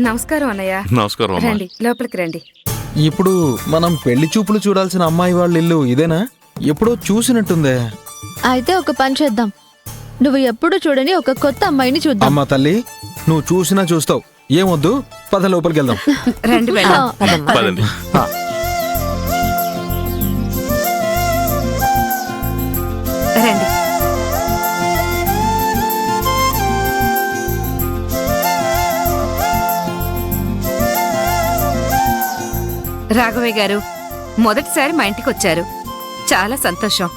నమస్కారం అన్నయ్య. నమస్కారం అమ్మా. రండి లోపలికి రండి. ఇప్పుడు మనం పెళ్లి చూపులు చూడాల్సిన అమ్మాయి వాళ్ళ ఇల్లు ఇదేనా? ఎప్పుడో చూసినట్టుందే. అయితే ఒక పని చేద్దాం, నువ్వు ఎప్పుడు చూడని ఒక కొత్త అమ్మాయిని చూద్దాం. అమ్మా తల్లి, నువ్వు చూసినా చూస్తావు, ఏమొద్దు, పద లోపలికి వెళ్దాం. రండి వెళ్దాం. పదండి. రండి. రాఘవయ్య గారు మొదటిసారి మా ఇంటికి వచ్చారు, చాలా సంతోషం.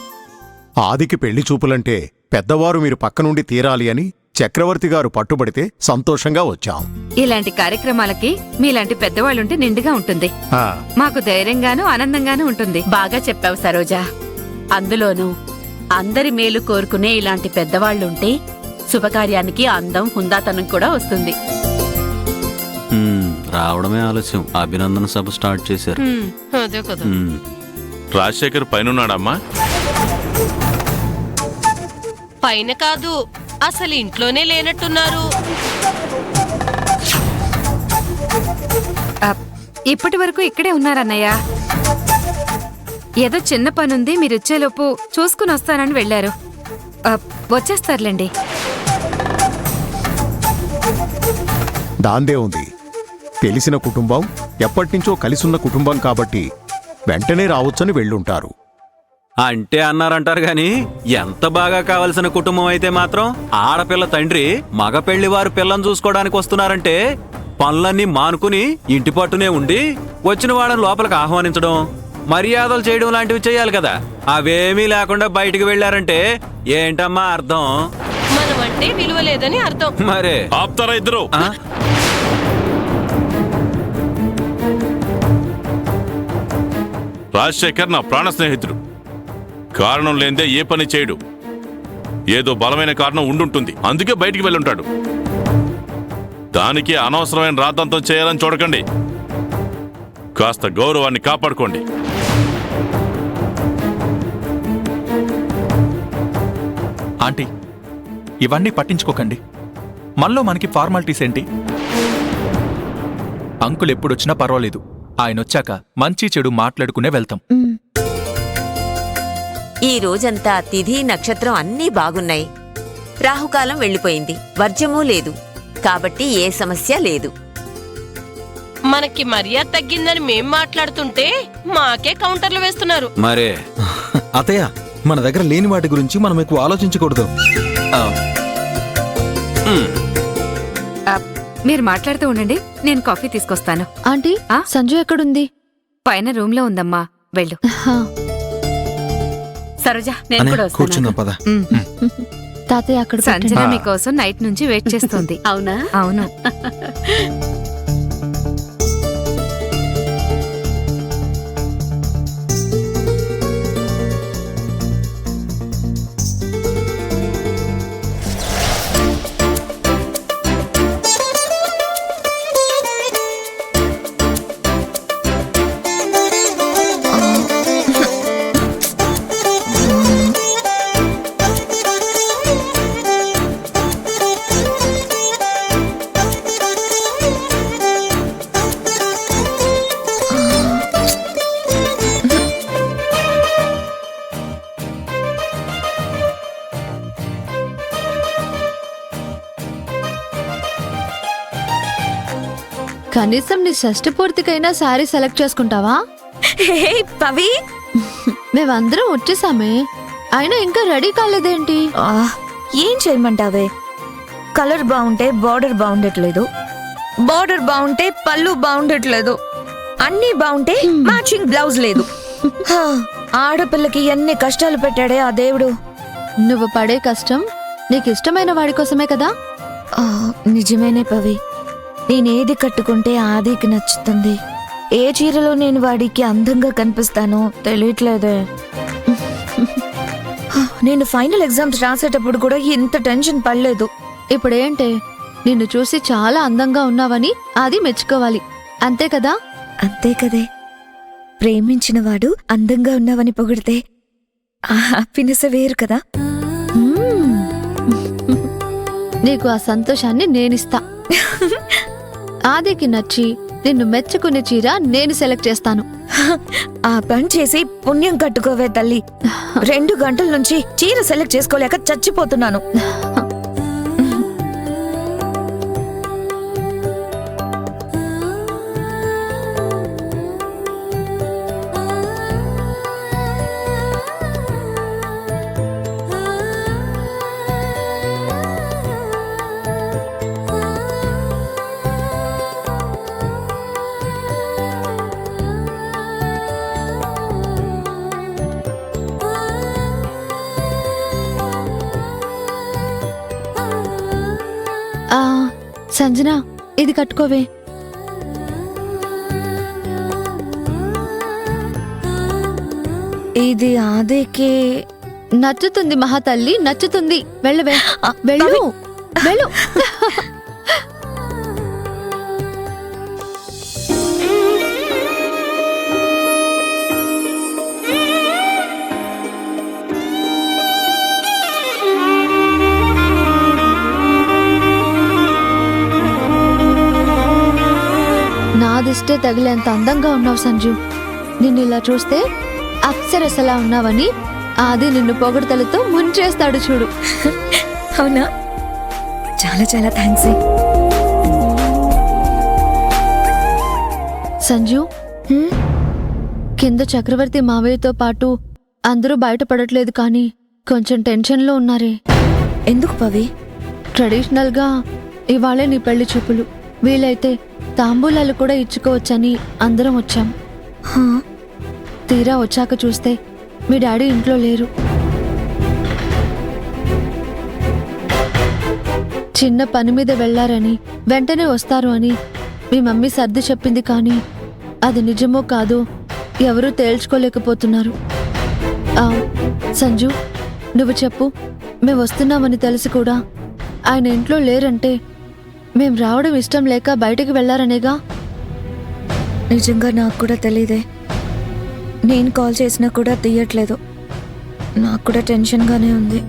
ఆదికి పెళ్లి చూపులంటే పెద్దవారు మీరు పక్క నుండి తీరాలి అని చక్రవర్తి గారు పట్టుబడితే సంతోషంగా వచ్చాం. ఇలాంటి కార్యక్రమాలకి మీలాంటి పెద్దవాళ్ళుంటే నిండుగా ఉంటుంది. ఆ, మాకు ధైర్యంగానూ ఆనందంగానూ ఉంటుంది. బాగా చెప్పావు సరోజా. అందులోనూ అందరి మేలు కోరుకునే ఇలాంటి పెద్దవాళ్లుంటే శుభకార్యానికి అందం, హుందాతనం కూడా వస్తుంది. రావడమే ఆలస్యం, అభినందన సభ స్టార్ట్ చేశారు. అదే కదా. రాజశేఖర్ పైనున్నాడమ్మా? పైన కాదు, అసలు ఇంట్లోనే లేనట్టున్నారు. ఇప్పటి వరకు ఇక్కడే ఉన్నారన్నయ్య. ఏదో చిన్న పనుంది, మీరొచ్చేలోపు చూసుకుని వస్తానని వెళ్లారు. వచ్చేస్తారులేండి. దాందే ఉంది. తెలిసిన కుటుంబం, ఎప్పటినుంచో కలిసున్న కుటుంబం కాబట్టి వెంటనే రావచ్చని వెళ్ళుంటారు. అంటే అన్నారంటారు గాని ఎంత బాగా కావలసిన కుటుంబం అయితే మాత్రం ఆడపిల్ల తండ్రి మగ పెళ్లివారు పిల్లని చూసుకోవడానికి వస్తున్నారంటే పనులన్నీ మానుకుని ఇంటి పట్టునే ఉండి వచ్చిన వాళ్ళని లోపలికి ఆహ్వానించడం, మర్యాదలు చేయడం లాంటివి చేయాలి కదా. అవేమీ లేకుండా బయటికి వెళ్లారంటే ఏంటమ్మా అర్థం? మనమంటే విలువ లేదని అర్థం. మరే ఆప్తారా ఇద్దరు? రాజశేఖర్ నా ప్రాణ స్నేహితుడు. కారణం లేదే ఏ పని చేయడు. ఏదో బలమైన కారణం ఉండుంటుంది, అందుకే బయటికి వెళ్ళుంటాడు. దానికి అనవసరమైన రాద్ధాంతం చేయాలని చూడకండి. కాస్త గౌరవాన్ని కాపాడుకోండి. ఆంటీ, ఇవన్నీ పట్టించుకోకండి. మనలో మనకి ఫార్మాలిటీస్ ఏంటి? అంకుల్ ఎప్పుడొచ్చినా పర్వాలేదు, ఆయనొచ్చాక మంచి చెడు మాట్లాడుకునే వెళ్తాం. ఈ రోజంతా తిథి నక్షత్రం అన్నీ బాగున్నాయి. రాహుకాలం వెళ్ళిపోయింది, వర్జమూ లేదు, కాబట్టి ఏ సమస్య లేదు. మనకి మర్యాద తగ్గిందని మేం మాట్లాడుతుంటే మాకే కౌంటర్లు వేస్తున్నారు. మరే అతయ్య, మన దగ్గర లేని వాటి గురించి మనం ఎక్కువ ఆలోచించకూడదు. మీరు మాట్లాడుతూ ఉండండి, నేను కాఫీ తీసుకొస్తాను. ఆంటీ, సంజు ఎక్కడుంది? పైన రూమ్ లో ఉందమ్మా, వెళ్ళు. సరోజా, నేను అనే కూడా కూర్చుందాం వస్తాను. పద. తాతయ్య అక్కడ సంజన మీకోసం నైట్ నుంచి వెయిట్ చేస్తుంది. అవునా? అవును. కనీసం నీ షష్టి పూర్తికైనా శారీ సెలెక్ట్ చేసుకుంటావా? పవి, మేమందరం వచ్చేసామే, అయినా ఇంకా రెడీ కాలేదేంటి? ఏం చేయమంటావే? కలర్ బాగుంటే బార్డర్ బాగుండట్లేదు, బార్డర్ బాగుంటే పళ్ళు బాగుండట్లేదు, అన్నీ బాగుంటే మ్యాచింగ్ బ్లౌజ్ లేదు. ఆడపిల్లకి ఎన్ని కష్టాలు పెట్టాడే ఆ దేవుడు. నువ్వు పడే కష్టం నీకు ఇష్టమైన వాడి కోసమే కదా? నిజమేనే పవి, నేనేది కట్టుకుంటే ఆదికి నచ్చుతుంది. ఏ చీరలో నేను వాడికి అందంగా కనిపిస్తానో తెలియట్లేదే. నేను ఫైనల్ ఎగ్జామ్స్ రాసేటప్పుడు కూడా ఇంత టెన్షన్ పడలేదు. ఇప్పుడేంటే నిన్ను చూసి చాలా అందంగా ఉన్నావని అది మెచ్చుకోవాలి, అంతే కదా? అంతే కదే. ప్రేమించిన వాడు అందంగా ఉన్నావని పొగిడితే ఆ హ్యాపీనెస్ వేరు కదా. నీకు ఆ సంతోషాన్ని నేనిస్తా. ఆదికి నచ్చి నిన్ను మెచ్చుకునే చీర నేను సెలెక్ట్ చేస్తాను. ఆ పని చేసి పుణ్యం కట్టుకోవే తల్లి. 2 గంటల నుంచి చీర సెలెక్ట్ చేసుకోలేక చచ్చిపోతున్నాను. ఆ సంజన, ఇది కట్టుకోవే. ఇది ఆదేకే నచ్చుతుంది మహాతల్లి, నచ్చుతుంది. వెళ్ళవే, వెళ్ళు వెళ్ళు. నాదిష్టే తగిలేంత అందంగా ఉన్నావు సంజు. నిన్ను ఇలా చూస్తే అప్సరసలా ఉన్నావని ఆది నిన్ను పొగడతలతో ముంచేస్తాడు చూడు. అవునా? చాలా చాలా థ్యాంక్స్. సంజు, కింద చక్రవర్తి మావయ్యతో పాటు అందరూ బయటపడట్లేదు కానీ కొంచెం టెన్షన్లో ఉన్నారే. ఎందుకు పవి? ట్రెడిషనల్గా ఇవాళే నీ పెళ్లి చూపులు, వీలైతే తాంబూలాలు కూడా ఇచ్చుకోవచ్చని అందరం వచ్చాం. తీరా వచ్చాక చూస్తే మీ డాడీ ఇంట్లో లేరు. చిన్న పని మీద వెళ్లారని వెంటనే వస్తారు అని మీ మమ్మీ సర్ది చెప్పింది కానీ అది నిజమో కాదో ఎవరూ తేల్చుకోలేకపోతున్నారు. సంజు, నువ్వు చెప్పు, మేము వస్తున్నామని తెలిసి కూడా ఆయన ఇంట్లో లేరంటే మేం రావడం ఇష్టం లేక బయటికి వెళ్లారనేగా? నిజంగా నాకు కూడా తెలీదే. నేను కాల్ చేసినా కూడా తీయట్లేదు. నాకు కూడా టెన్షన్గానే ఉంది.